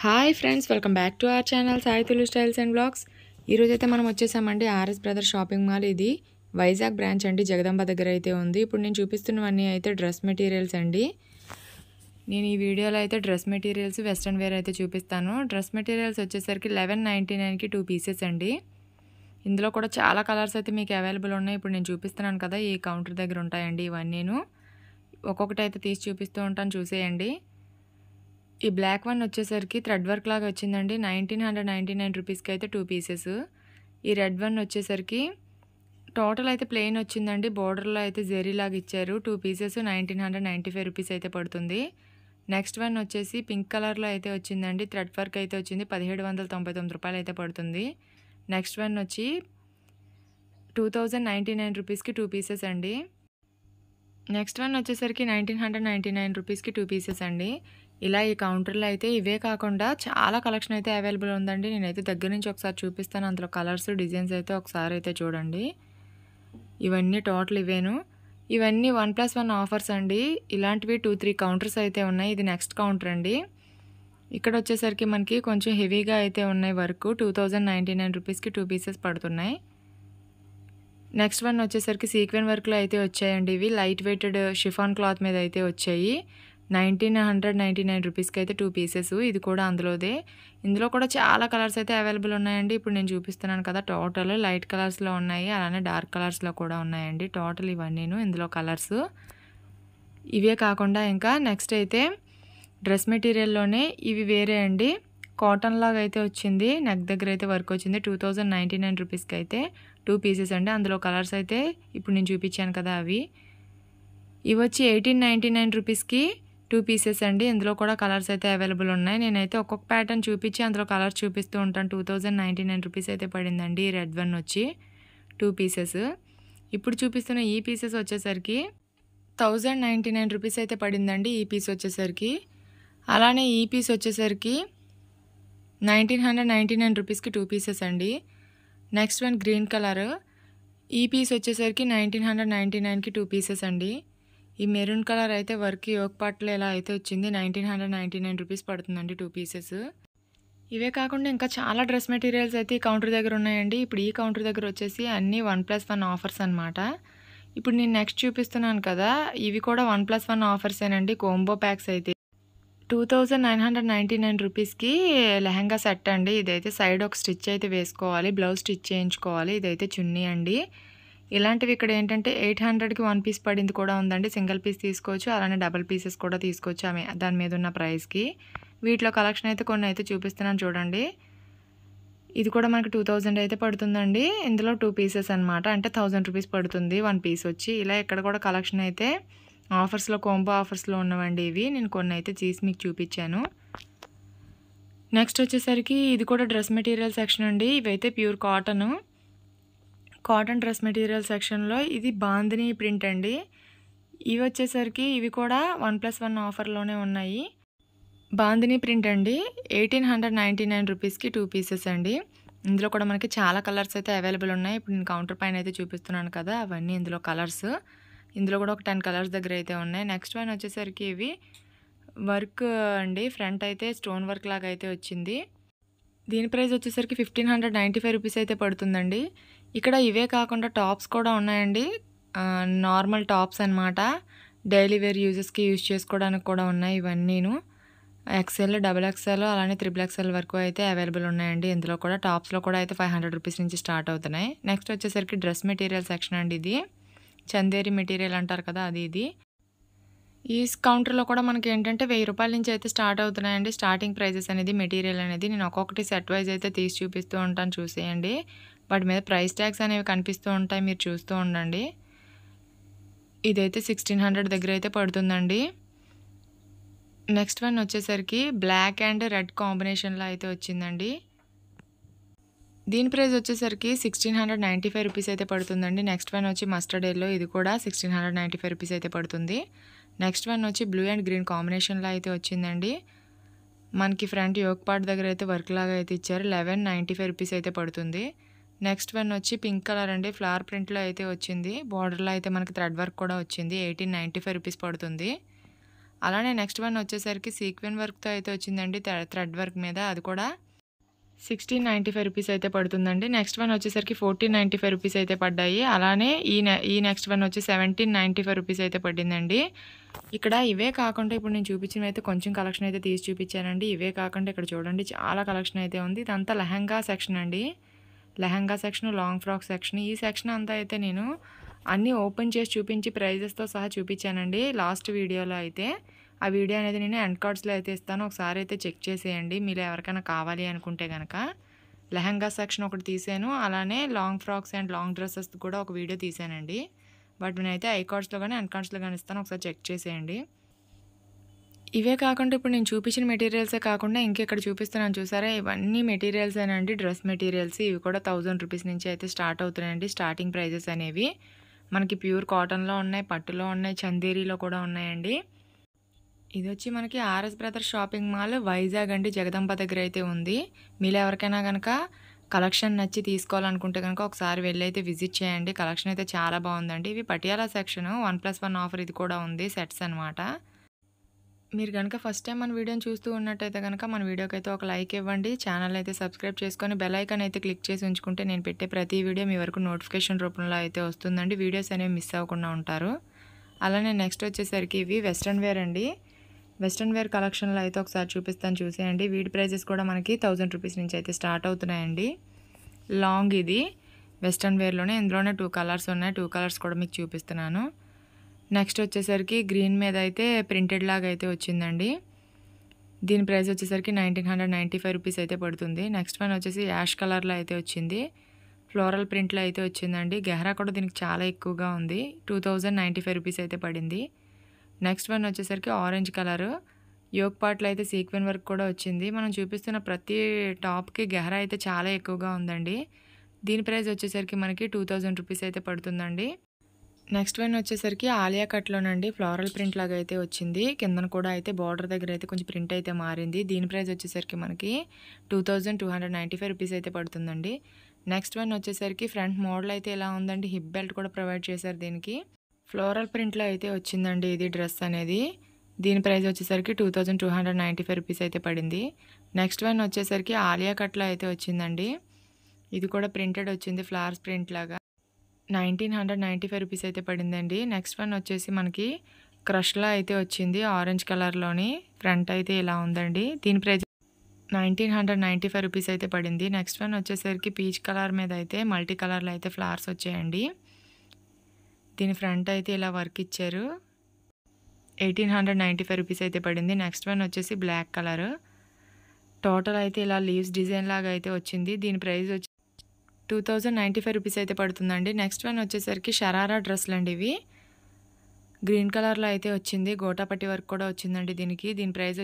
Hi friends, welcome back to our channel Sai Tulu styles and blogs. ఈరోజైతే మనం వచ్చేసామండి RS brother shopping mall. ఇది Vizag branch అండి, జగదంబ దగ్గర అయితే ఉంది. ఇప్పుడు నేను చూపిస్తున్నవన్నీ అయితే డ్రెస్ మెటీరియల్స్ అండి. నేను ఈ వీడియోలో అయితే డ్రెస్ మెటీరియల్స్ వెస్ట్రన్ వేర్ అయితే చూపిస్తాను. డ్రెస్ మెటీరియల్స్ వచ్చేసరికి 1199కి 2 పీసెస్ అండి. ఇందులో కూడా చాలా కలర్స్ అయితే మీకు అవైలబుల్ ఉన్నాయి. ఇప్పుడు నేను చూపిస్తున్నాను కదా, ఈ కౌంటర్ దగ్గర ఉంటాయండి ఇవన్నీ. నేను ఒక్కొక్కటి అయితే తీసి చూపిస్తూ ఉంటాను, చూసేయండి. ఈ బ్లాక్ వన్ వచ్చేసరికి థ్రెడ్ వర్క్ లాగా వచ్చిందండి. 1999 రూపీస్కి అయితే 2 పీసెస్. ఈ రెడ్ వన్ వచ్చేసరికి టోటల్ అయితే ప్లెయిన్ వచ్చిందండి. బోర్డర్లో అయితే జెరీ లాగా ఇచ్చారు. 2 పీసెస్ 1995 రూపీస్ అయితే పడుతుంది. నెక్స్ట్ వన్ వచ్చేసి పింక్ కలర్లో అయితే వచ్చిందండి. థ్రెడ్ వర్క్ అయితే వచ్చింది. 1799 రూపాయలు అయితే పడుతుంది. నెక్స్ట్ వన్ వచ్చి 2099 రూపీస్కి 2 పీసెస్ అండి. నెక్స్ట్ వన్ వచ్చేసరికి 1999 రూపీస్కి 2 పీసెస్ అండి. ఇలా ఈ కౌంటర్లో అయితే ఇవే కాకుండా చాలా కలెక్షన్ అయితే అవైలబుల్ ఉందండి. నేనైతే దగ్గర నుంచి ఒకసారి చూపిస్తాను. అందులో కలర్స్, డిజైన్స్ అయితే ఒకసారి అయితే చూడండి. ఇవన్నీ టోటల్ ఇవేను. ఇవన్నీ 1+1 ఆఫర్స్ అండి. ఇలాంటివి 2-3 కౌంటర్స్ అయితే ఉన్నాయి. ఇది నెక్స్ట్ కౌంటర్ అండి. ఇక్కడ వచ్చేసరికి మనకి కొంచెం హెవీగా అయితే ఉన్నాయి. వర్క్ 2099 రూపీస్కి 2 పీసెస్ పడుతున్నాయి. నెక్స్ట్ వన్ వచ్చేసరికి సీక్వెన్ వర్క్లో అయితే వచ్చాయండి. ఇవి లైట్ వెయిటెడ్ షిఫాన్ క్లాత్ మీద అయితే వచ్చాయి. 1999 రూపీస్కి అయితే 2 పీసెస్. ఇది కూడా అందులోదే. ఇందులో కూడా చాలా కలర్స్ అయితే అవైలబుల్ ఉన్నాయండి. ఇప్పుడు నేను చూపిస్తున్నాను కదా, టోటల్ లైట్ కలర్స్లో ఉన్నాయి, అలానే డార్క్ కలర్స్లో కూడా ఉన్నాయండి. టోటల్ ఇవన్నీ ఇందులో కలర్స్. ఇవే కాకుండా ఇంకా నెక్స్ట్ అయితే డ్రెస్ మెటీరియల్లోనే ఇవి వేరే అండి. కాటన్ లాగా అయితే వచ్చింది. నెక్ దగ్గర అయితే వర్క్ వచ్చింది. 2099 రూపీస్కి అయితే 2 పీసెస్ అండి. అందులో కలర్స్ అయితే ఇప్పుడు నేను చూపించాను కదా, అవి. ఇవి వచ్చి 1899 రూపీస్కి 2 పీసెస్ అండి. ఇందులో కూడా కలర్స్ అయితే అవైలబుల్ ఉన్నాయి. నేనైతే ఒక్కొక్క ప్యాటర్న్ చూపించి అందులో కలర్స్ చూపిస్తూ ఉంటాను. 2099 రూపీస్ అయితే పడిందండి. రెడ్ వన్ వచ్చి 2 పీసెస్. ఇప్పుడు చూపిస్తున్న ఈ పీసెస్ వచ్చేసరికి 1099 రూపీస్ అయితే పడిందండి. ఈ పీస్ వచ్చేసరికి. అలానే ఈ పీస్ వచ్చేసరికి 1999 రూపీస్కి 2 పీసెస్ అండి. Next one green colour. ఈ పీస్ వచ్చేసరికి 1999కి 2 పీసెస్ అండి. ఈ మెరూన్ కలర్ అయితే వర్క్ యోక్ పార్ట్లో ఇలా అయితే వచ్చింది. 1999 రూపీస్ పడుతుందండి 2 పీసెస్. ఇవే కాకుండా ఇంకా చాలా డ్రెస్ మెటీరియల్స్ అయితే ఈ కౌంటర్ దగ్గర ఉన్నాయండి. ఇప్పుడు ఈ కౌంటర్ దగ్గర వచ్చేసి అన్నీ 1+1 ఆఫర్స్ అనమాట. ఇప్పుడు నేను నెక్స్ట్ చూపిస్తున్నాను కదా, ఇవి కూడా 1+1 ఆఫర్సేనండి. కోంబో ప్యాక్స్ అయితే 2999 రూపీస్కి లెహంగా సెట్ అండి. ఇదైతే సైడ్ ఒక స్టిచ్ అయితే వేసుకోవాలి, బ్లౌజ్ స్టిచ్ చేయించుకోవాలి. ఇదైతే చున్నీ అండి. ఇలాంటివి ఇక్కడ ఏంటంటే 800కి 1 పీస్ పడింది కూడా ఉందండి. సింగిల్ పీస్ తీసుకోవచ్చు, అలానే డబల్ పీసెస్ కూడా తీసుకోవచ్చు ఆమె దాని మీద ఉన్న ప్రైస్కి. వీటిలో కలెక్షన్ అయితే కొన్ని అయితే చూపిస్తున్నాను చూడండి. ఇది కూడా మనకి 2000 అయితే పడుతుందండి. ఇందులో 2 పీసెస్ అనమాట. అంటే 1000 రూపీస్ పడుతుంది 1 పీస్ వచ్చి. ఇలా ఇక్కడ కూడా కలెక్షన్ అయితే ఆఫర్స్లో, కోంబో ఆఫర్స్లో ఉన్నవండి ఇవి. నేను కొన్ని అయితే తీసి మీకు చూపించాను. నెక్స్ట్ వచ్చేసరికి ఇది కూడా డ్రెస్ మెటీరియల్ సెక్షన్ అండి. ఇవైతే ప్యూర్ కాటన్ డ్రెస్ మెటీరియల్ సెక్షన్లో ఇది బాందిని ప్రింట్ అండి. ఇవి వచ్చేసరికి ఇవి కూడా 1+1 ఆఫర్లోనే ఉన్నాయి. బాందిని ప్రింట్ అండి. 1899 రూపీస్కి 2 పీసెస్ అండి. ఇందులో కూడా మనకి చాలా కలర్స్ అయితే అవైలబుల్ ఉన్నాయి. ఇప్పుడు నేను కౌంటర్ పైన అయితే చూపిస్తున్నాను కదా, అవన్నీ ఇందులో కలర్స్. ఇందులో కూడా ఒక 10 కలర్స్ దగ్గర అయితే ఉన్నాయి. నెక్స్ట్ వన్ వచ్చేసరికి ఇవి వర్క్ అండి. ఫ్రంట్ అయితే స్టోన్ వర్క్ లాగా అయితే వచ్చింది. దీని ప్రైస్ వచ్చేసరికి 1595 రూపీస్ అయితే పడుతుందండి. ఇక్కడ ఇవే కాకుండా టాప్స్ కూడా ఉన్నాయండి. నార్మల్ టాప్స్ అనమాట. డైలీ వేర్ యూజెస్కి యూజ్ చేసుకోవడానికి కూడా ఉన్నాయి ఇవన్నీను. XL, XXL, అలానే XXL వరకు అయితే అవైలబుల్ ఉన్నాయండి. ఇందులో కూడా టాప్స్లో కూడా అయితే 500 రూపీస్ నుంచి స్టార్ట్ అవుతున్నాయి. నెక్స్ట్ వచ్చేసరికి డ్రెస్ మెటీరియల్ సెక్షన్ అండి. ఇది చందేరి మెటీరియల్ అంటారు కదా, అది. ఇది ఈ కౌంటర్లో కూడా మనకి ఏంటంటే 1000 రూపాయల నుంచి అయితే స్టార్ట్ అవుతున్నాయండి. స్టార్టింగ్ ప్రైజెస్ అనేది మెటీరియల్ అనేది. నేను ఒక్కొక్కటి సెట్ వైజ్ అయితే తీసి చూపిస్తూ ఉంటాను, చూసేయండి. వాటి మీద ప్రైస్ ట్యాగ్స్ అనేవి కనిపిస్తూ ఉంటాయి, మీరు చూస్తూ ఉండండి. ఇదైతే 1600 దగ్గర అయితే పడుతుందండి. నెక్స్ట్ వన్ వచ్చేసరికి బ్లాక్ అండ్ రెడ్ కాంబినేషన్లో అయితే వచ్చిందండి. దీని ప్రైస్ వచ్చేసరికి 1695 రూపీస్ అయితే పడుతుందండి. నెక్స్ట్ వన్ వచ్చి మస్టర్డ్ ఎల్లో. ఇది కూడా 1695 రూపీస్ అయితే పడుతుంది. నెక్స్ట్ వన్ వచ్చి బ్లూ అండ్ గ్రీన్ కాంబినేషన్లో అయితే వచ్చిందండి. మనకి ఫ్రంట్ యోక్ పార్ట్ దగ్గర అయితే వర్క్ లాగా అయితే ఇచ్చారు. 1195 రూపీస్ అయితే పడుతుంది. నెక్స్ట్ వన్ వచ్చి పింక్ కలర్ అండి. ఫ్లవర్ ప్రింట్లో అయితే వచ్చింది. బార్డర్లో అయితే మనకి థ్రెడ్ వర్క్ కూడా వచ్చింది. 1895 రూపీస్ పడుతుంది. అలానే నెక్స్ట్ వన్ వచ్చేసరికి సీక్వెన్ వర్క్తో అయితే వచ్చిందండి, థ్రెడ్ వర్క్ మీద. అది కూడా 1695 రూపీస్ అయితే పడుతుందండి. నెక్స్ట్ వన్ వచ్చేసరికి 1495 రూపీస్ అయితే పడ్డాయి. అలానే ఈ నెక్స్ట్ వన్ వచ్చి 1795 రూపీస్ అయితే పడిందండి. ఇక్కడ ఇవే కాకుండా ఇప్పుడు నేను చూపించినవి అయితే కొంచెం కలెక్షన్ అయితే తీసి చూపించానండి. ఇవే కాకుండా ఇక్కడ చూడండి చాలా కలెక్షన్ అయితే ఉంది. ఇదంతా లెహంగా సెక్షన్ అండి. Lehenga section, long frock section. ఈ సెక్షన్ అంతా అయితే నేను అన్నీ ఓపెన్ చేసి చూపించి ప్రైజెస్తో సహా చూపించానండి లాస్ట్ వీడియోలో అయితే. ఆ వీడియో అనేది నేను ఎండ్ కార్డ్స్లో అయితే ఇస్తాను, ఒకసారి అయితే చెక్ చేసేయండి మీరు ఎవరికైనా కావాలి అనుకుంటే కనుక. లెహంగా సెక్షన్ ఒకటి తీసాను, అలానే long frocks and long dresses కూడా ఒక వీడియో తీసానండి. బట్ నేనైతే ఐ కార్డ్స్లో కానీ ఎండ్ కార్డ్స్లో కానీ ఇస్తాను, ఒకసారి చెక్ చేసేయండి. ఇవే కాకుండా ఇప్పుడు నేను చూపించిన మెటీరియల్సే కాకుండా ఇంకెక్కడ చూపిస్తున్నాను చూసారా, ఇవన్నీ మెటీరియల్స్ అండి, డ్రెస్ మెటీరియల్స్. ఇవి కూడా 1000 రూపీస్ నుంచి అయితే స్టార్ట్ అవుతున్నాయండి స్టార్టింగ్ ప్రైజెస్ అనేవి. మనకి ప్యూర్ కాటన్లో ఉన్నాయి, పట్టులో ఉన్నాయి, చందేరీలో కూడా ఉన్నాయండి. ఇది వచ్చి మనకి RS brothers shopping mall Vizag అండి, జగదంబ దగ్గర అయితే ఉంది. మీరు ఎవరికైనా కనుక కలెక్షన్ నచ్చి తీసుకోవాలనుకుంటే కనుక ఒకసారి వెళ్ళి అయితే విజిట్ చేయండి. కలెక్షన్ అయితే చాలా బాగుందండి. ఇవి పటియాలా సెక్షన్ 1+1 ఆఫర్ ఇది కూడా ఉంది, సెట్స్ అనమాట. మీరు కనుక ఫస్ట్ టైం మన వీడియోని చూస్తూ ఉన్నట్టయితే కనుక మన వీడియోకి అయితే ఒక లైక్ ఇవ్వండి, ఛానల్ అయితే సబ్స్క్రైబ్ చేసుకొని బెల్ ఐకాన్ అయితే క్లిక్ చేసి ఉంచుకుంటే నేను పెట్టే ప్రతి వీడియో మీ వరకు నోటిఫికేషన్ రూపంలో అయితే వస్తుందండి. వీడియోస్ అనేవి మిస్ అవ్వకుండా ఉంటారు. అలానే నెక్స్ట్ వచ్చేసరికి ఇవి వెస్ట్రన్ వేర్ అండి. వెస్ట్రన్ వేర్ కలెక్షన్లో అయితే ఒకసారి చూపిస్తాను చూసేయండి. వీటి ప్రైజెస్ కూడా మనకి 1000 రూపీస్ నుంచి అయితే స్టార్ట్ అవుతున్నాయండి. లాంగ్ ఇది వెస్ట్రన్ వేర్లోనే, ఇందులోనే 2 కలర్స్ ఉన్నాయి, 2 కలర్స్ కూడా మీకు చూపిస్తున్నాను. నెక్స్ట్ వచ్చేసరికి గ్రీన్ మీద అయితే ప్రింటెడ్ లాగా అయితే వచ్చిందండి. దీని ప్రైస్ వచ్చేసరికి 1995 రూపీస్ అయితే పడుతుంది. నెక్స్ట్ వన్ వచ్చేసి యాష్ కలర్లో అయితే వచ్చింది, ఫ్లోరల్ ప్రింట్లో అయితే వచ్చిందండి. గెహరా కూడా దీనికి చాలా ఎక్కువగా ఉంది, 2095 రూపీస్ అయితే పడింది. నెక్స్ట్ వన్ వచ్చేసరికి ఆరెంజ్ కలరు, యోక్ పార్ట్లో అయితే సీక్వెన్ వర్క్ కూడా వచ్చింది. మనం చూపిస్తున్న ప్రతి టాప్కి గెహరా అయితే చాలా ఎక్కువగా ఉందండి. దీని ప్రైస్ వచ్చేసరికి మనకి 2000 రూపీస్ అయితే పడుతుందండి. నెక్స్ట్ వన్ వచ్చేసరికి ఆలియా కట్లోనండి, ఫ్లోరల్ ప్రింట్ లాగా అయితే వచ్చింది. కిందన కూడా అయితే బార్డర్ దగ్గర అయితే కొంచెం ప్రింట్ అయితే మారింది. దీని ప్రైస్ వచ్చేసరికి మనకి 2295 రూపీస్ అయితే పడుతుందండి. నెక్స్ట్ వన్ వచ్చేసరికి ఫ్రంట్ మోడల్ అయితే ఇలా ఉందండి, హిప్ బెల్ట్ కూడా ప్రొవైడ్ చేశారు. దీనికి ఫ్లోరల్ ప్రింట్లో అయితే వచ్చిందండి ఇది డ్రెస్ అనేది. దీని ప్రైస్ వచ్చేసరికి 2295 రూపీస్ అయితే పడింది. నెక్స్ట్ వన్ వచ్చేసరికి ఆలియా కట్లో అయితే వచ్చిందండి. ఇది కూడా ప్రింటెడ్ వచ్చింది, ఫ్లవర్స్ ప్రింట్ లాగా, 1995 రూపీస్ అయితే పడిందండి. నెక్స్ట్ వన్ వచ్చేసి మనకి క్రష్లా అయితే వచ్చింది, ఆరెంజ్ కలర్లోని. ఫ్రంట్ అయితే ఇలా ఉందండి. దీని ప్రైస్ 1995 రూపీస్ అయితే పడింది. నెక్స్ట్ వన్ వచ్చేసరికి పీచ్ కలర్ మీద అయితే మల్టీ కలర్లో అయితే ఫ్లవర్స్ వచ్చాయండి. దీని ఫ్రంట్ అయితే ఇలా వర్క్ ఇచ్చారు, 1895 రూపీస్ అయితే పడింది. నెక్స్ట్ వన్ వచ్చేసి బ్లాక్ కలర్, టోటల్ అయితే ఇలా లీవ్స్ డిజైన్ లాగా అయితే వచ్చింది. దీని ప్రైస్ వచ్చి 2095 రూపీస్ అయితే పడుతుందండి. నెక్స్ట్ వన్ వచ్చేసరికి షరారా డ్రెస్లు అండి. ఇవి గ్రీన్ కలర్లో అయితే వచ్చింది, గోటాపట్టి వర్క్ కూడా వచ్చిందండి దీనికి. దీని ప్రైస్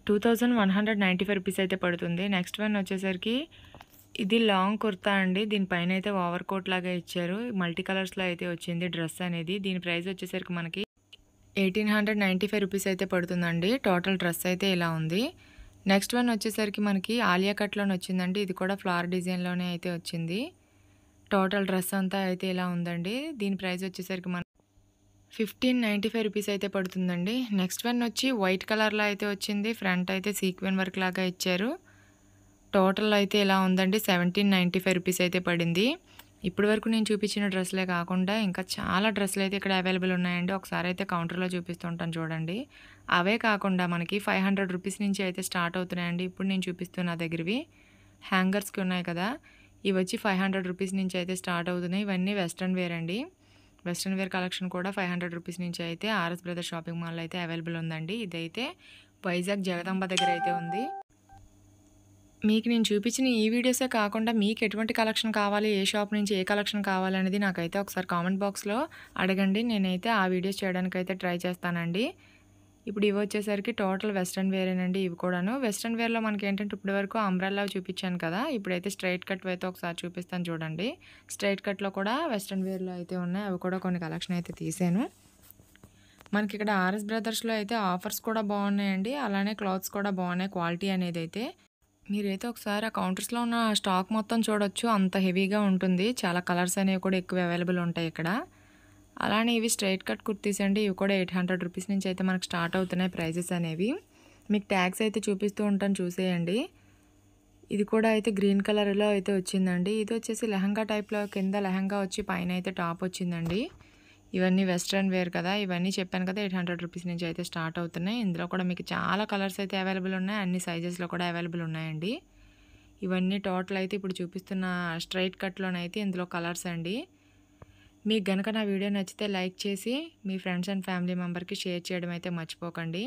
2195 రూపీస్ అయితే పడుతుంది. నెక్స్ట్ వన్ వచ్చేసరికి ఇది లాంగ్ కుర్తా అండి, దీనిపైన అయితే ఓవర్ కోట్ లాగా ఇచ్చారు, మల్టీ కలర్స్లో అయితే వచ్చింది డ్రెస్ అనేది. దీని ప్రైస్ వచ్చేసరికి మనకి 1895 రూపీస్ అయితే పడుతుందండి. టోటల్ డ్రెస్ అయితే ఇలా ఉంది. నెక్స్ట్ వన్ వచ్చేసరికి మనకి ఆలియా కట్లోనే వచ్చిందండి. ఇది కూడా ఫ్లవర్ డిజైన్లోనే అయితే వచ్చింది. టోటల్ డ్రెస్ అంతా అయితే ఇలా ఉందండి. దీని ప్రైస్ వచ్చేసరికి మన 1595 రూపీస్ అయితే పడుతుందండి. నెక్స్ట్ వన్ వచ్చి వైట్ కలర్లో అయితే వచ్చింది, ఫ్రంట్ అయితే సీక్వెన్ వర్క్ లాగా ఇచ్చారు. టోటల్ అయితే ఇలా ఉందండి, 1795 రూపీస్ అయితే పడింది. ఇప్పటి వరకు నేను చూపించిన డ్రెస్లే కాకుండా ఇంకా చాలా డ్రెస్సులు అయితే ఇక్కడ అవైలబుల్ ఉన్నాయండి. ఒకసారి అయితే కౌంటర్లో చూపిస్తుంటాను చూడండి. అవే కాకుండా మనకి 500 రూపీస్ నుంచి అయితే స్టార్ట్ అవుతున్నాయండి. ఇప్పుడు నేను చూపిస్తున్న దగ్గరవి హ్యాంగర్స్కి ఉన్నాయి కదా, ఇవి వచ్చి 500 రూపీస్ నుంచి అయితే స్టార్ట్ అవుతున్నాయి. ఇవన్నీ వెస్ట్రన్ వేర్ అండి. వెస్ట్రన్ వేర్ కలెక్షన్ కూడా 500 రూపీస్ నుంచి అయితే ఆర్ఎస్ బ్రదర్స్ షాపింగ్ మాల్లో అయితే అవైలబుల్ ఉందండి. ఇదైతే వైజాగ్ జగదంబ దగ్గర అయితే ఉంది. మీకు నేను చూపించిన ఈ వీడియోసే కాకుండా మీకు ఎటువంటి కలెక్షన్ కావాలి, ఏ షాప్ నుంచి ఏ కలెక్షన్ కావాలనేది నాకైతే ఒకసారి కామెంట్ బాక్స్లో అడగండి. నేనైతే ఆ వీడియోస్ చేయడానికి అయితే ట్రై చేస్తానండి. ఇప్పుడు ఇవి వచ్చేసరికి టోటల్ వెస్ట్రన్ వేరేనండి. ఇవి కూడాను వెస్ట్రన్ వేర్లో మనకి ఏంటంటే ఇప్పటి వరకు అంబ్రెల్లా చూపించాను కదా, ఇప్పుడైతే స్ట్రైట్ కట్ అయితే ఒకసారి చూపిస్తాను చూడండి. స్ట్రైట్ కట్లో కూడా వెస్ట్రన్ వేర్లో అయితే ఉన్నాయి, అవి కూడా కొన్ని కలెక్షన్ అయితే తీసాను. మనకి ఇక్కడ ఆర్ఎస్ బ్రదర్స్లో అయితే ఆఫర్స్ కూడా బాగున్నాయండి, అలానే క్లాత్స్ కూడా బాగున్నాయి. క్వాలిటీ అనేది అయితే మీరైతే ఒకసారి ఆ కౌంటర్స్లో ఉన్న స్టాక్ మొత్తం చూడొచ్చు, అంత హెవీగా ఉంటుంది. చాలా కలర్స్ అనేవి కూడా ఎక్కువ అవైలబుల్ ఉంటాయి ఇక్కడ. అలానే ఇవి స్ట్రైట్ కట్ కుర్తీస్ అండి. ఇవి కూడా 800 రూపీస్ నుంచి అయితే మనకు స్టార్ట్ అవుతున్నాయి ప్రైజెస్ అనేవి. మీకు ట్యాగ్స్ అయితే చూపిస్తూ ఉంటాను చూసేయండి. ఇది కూడా అయితే గ్రీన్ కలర్లో అయితే వచ్చిందండి. ఇది వచ్చేసి లెహంగా టైప్లో కింద లెహంగా వచ్చి పైన అయితే టాప్ వచ్చిందండి. ఇవన్నీ వెస్ట్రన్ వేర్ కదా, ఇవన్నీ చెప్పాను కదా 800 రూపీస్ నుంచి అయితే స్టార్ట్ అవుతున్నాయి. ఇందులో కూడా మీకు చాలా కలర్స్ అయితే అవైలబుల్ ఉన్నాయి, అన్ని సైజెస్లో కూడా అవైలబుల్ ఉన్నాయండి. ఇవన్నీ టోటల్ అయితే ఇప్పుడు చూపిస్తున్న స్ట్రైట్ కట్లోనైతే ఇందులో కలర్స్ అండి. మీకు గనక నా వీడియో నచ్చితే లైక్ చేసి మీ ఫ్రెండ్స్ అండ్ ఫ్యామిలీ మెంబర్కి షేర్ చేయడం అయితే మర్చిపోకండి.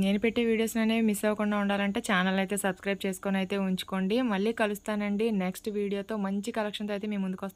నేను పెట్టే వీడియోస్ అనేవి మిస్ అవ్వకుండా ఉండాలంటే ఛానల్ అయితే సబ్స్క్రైబ్ చేసుకొని అయితే ఉంచుకోండి. మళ్ళీ కలుస్తానండి నెక్స్ట్ వీడియోతో మంచి కలెక్షన్తో అయితే మీ ముందుకు వస్తాను.